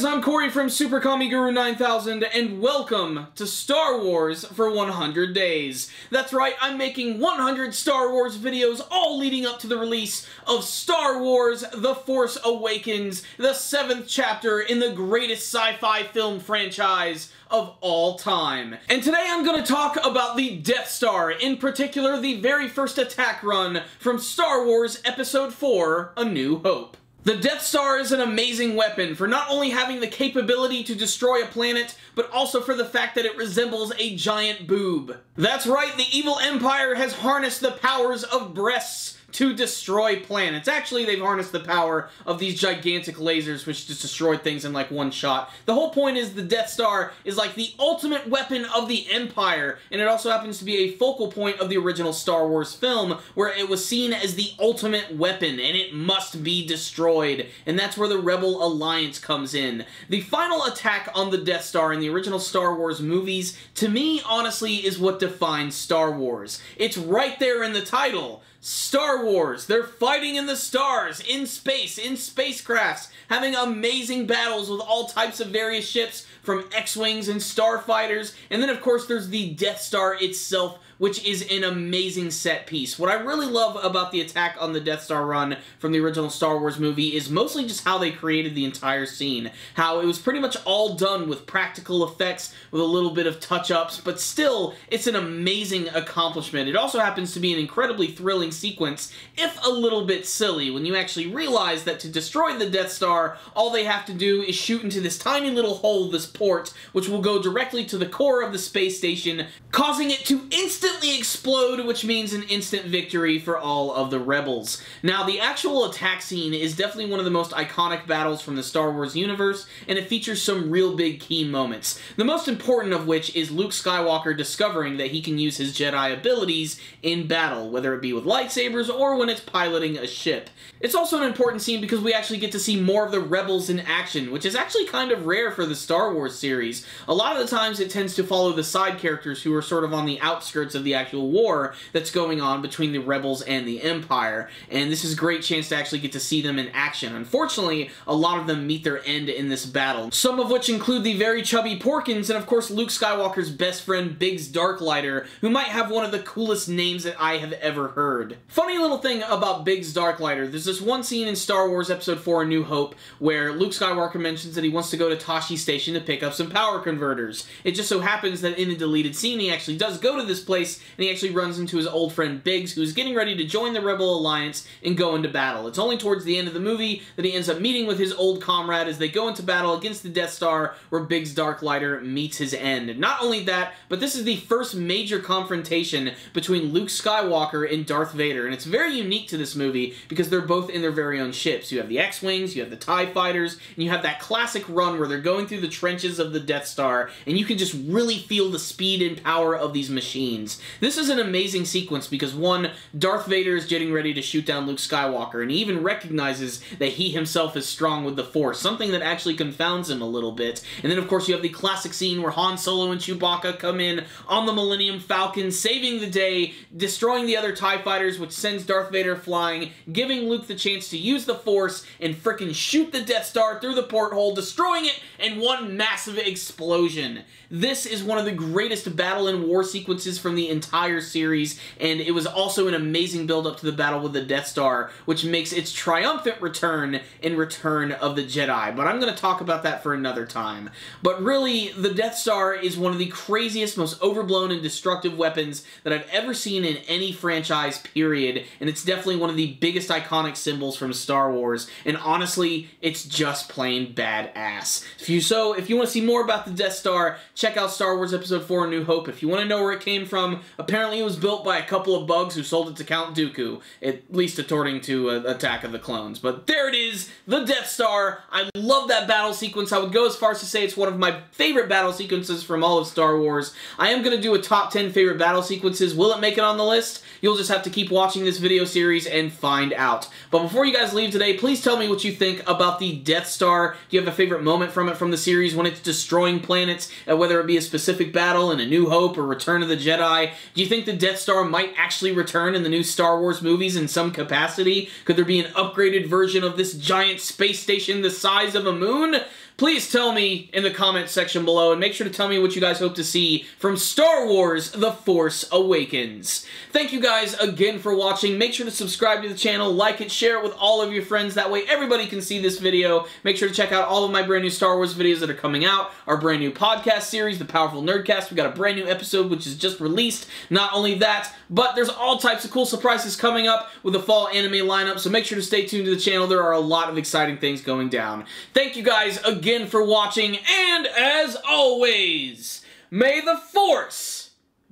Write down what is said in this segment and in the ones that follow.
Greetings, I'm Corey from Super Kami Guru 9000, and welcome to Star Wars for 100 days. That's right, I'm making 100 Star Wars videos, all leading up to the release of Star Wars The Force Awakens, the 7th chapter in the greatest sci-fi film franchise of all time. And today I'm going to talk about the Death Star, in particular the very first attack run from Star Wars Episode 4, A New Hope. The Death Star is an amazing weapon for not only having the capability to destroy a planet, but also for the fact that it resembles a giant boob. That's right, the evil Empire has harnessed the powers of breasts to destroy planets. Actually, they've harnessed the power of these gigantic lasers which just destroy things in like one shot. The whole point is the Death Star is like the ultimate weapon of the Empire, and it also happens to be a focal point of the original Star Wars film, where it was seen as the ultimate weapon, and it must be destroyed. And that's where the Rebel Alliance comes in. The final attack on the Death Star in the original Star Wars movies, to me, honestly, is what defines Star Wars. It's right there in the title. Star Wars. They're fighting in the stars, in space, in spacecrafts, having amazing battles with all types of various ships, from X-Wings and starfighters, and then of course there's the Death Star itself, which is an amazing set piece. What I really love about the attack on the Death Star run from the original Star Wars movie is mostly just how they created the entire scene. How it was pretty much all done with practical effects, with a little bit of touch-ups, but still, it's an amazing accomplishment. It also happens to be an incredibly thrilling sequence, if a little bit silly, when you actually realize that to destroy the Death Star, all they have to do is shoot into this tiny little hole, this port, which will go directly to the core of the space station, causing it to instantly explode, which means an instant victory for all of the rebels. Now, the actual attack scene is definitely one of the most iconic battles from the Star Wars universe, and it features some real big key moments. The most important of which is Luke Skywalker discovering that he can use his Jedi abilities in battle, whether it be with lightsabers or when it's piloting a ship. It's also an important scene because we actually get to see more of the rebels in action, which is actually kind of rare for the Star Wars series. A lot of the times it tends to follow the side characters who are sort of on the outskirts of the actual war that's going on between the rebels and the Empire, and this is a great chance to actually get to see them in action. Unfortunately, a lot of them meet their end in this battle, some of which include the very chubby Porkins and of course Luke Skywalker's best friend Biggs Darklighter, who might have one of the coolest names that I have ever heard. Funny little thing about Biggs Darklighter, there's this one scene in Star Wars Episode 4 A New Hope where Luke Skywalker mentions that he wants to go to Tashi Station to pick up some power converters. It just so happens that in a deleted scene he actually does go to this place, and he actually runs into his old friend Biggs, who's getting ready to join the Rebel Alliance and go into battle. It's only towards the end of the movie that he ends up meeting with his old comrade as they go into battle against the Death Star, where Biggs Darklighter meets his end. And not only that, but this is the first major confrontation between Luke Skywalker and Darth Vader, and it's very unique to this movie because they're both in their very own ships. You have the X-Wings, you have the TIE Fighters, and you have that classic run where they're going through the trenches of the Death Star, and you can just really feel the speed and power of these machines. This is an amazing sequence because, one, Darth Vader is getting ready to shoot down Luke Skywalker, and he even recognizes that he himself is strong with the Force, something that actually confounds him a little bit. And then, of course, you have the classic scene where Han Solo and Chewbacca come in on the Millennium Falcon, saving the day, destroying the other TIE Fighters, which sends Darth Vader flying, giving Luke the chance to use the Force and frickin' shoot the Death Star through the porthole, destroying it in one massive explosion. This is one of the greatest battle and war sequences from the entire series, and it was also an amazing build-up to the battle with the Death Star, which makes its triumphant return in Return of the Jedi. But I'm going to talk about that for another time. But really, the Death Star is one of the craziest, most overblown and destructive weapons that I've ever seen in any franchise, period, and it's definitely one of the biggest iconic symbols from Star Wars, and honestly, it's just plain badass. If you want to see more about the Death Star, check out Star Wars Episode 4 A New Hope. If you want to know where it came from, apparently it was built by a couple of bugs who sold it to Count Dooku, at least according to Attack of the Clones. But there it is, the Death Star. I love that battle sequence. I would go as far as to say it's one of my favorite battle sequences from all of Star Wars. I am going to do a top 10 favorite battle sequences. Will it make it on the list? You'll just have to keep watching this video series and find out. But before you guys leave today, please tell me what you think about the Death Star. Do you have a favorite moment from the series when it's destroying planets, whether it be a specific battle in A New Hope or Return of the Jedi? sky. Do you think the Death Star might actually return in the new Star Wars movies in some capacity? Could there be an upgraded version of this giant space station the size of a moon? Please tell me in the comments section below, and make sure to tell me what you guys hope to see from Star Wars The Force Awakens. Thank you guys again for watching. Make sure to subscribe to the channel, like it, share it with all of your friends. That way everybody can see this video. Make sure to check out all of my brand new Star Wars videos that are coming out. Our brand new podcast series, The Powerful Nerdcast. We got a brand new episode which is just released. Not only that, but there's all types of cool surprises coming up with the fall anime lineup, so make sure to stay tuned to the channel. There are a lot of exciting things going down. Thank you guys again for watching, and as always, may the Force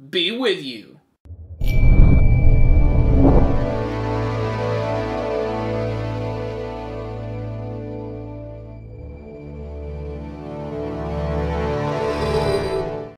be with you.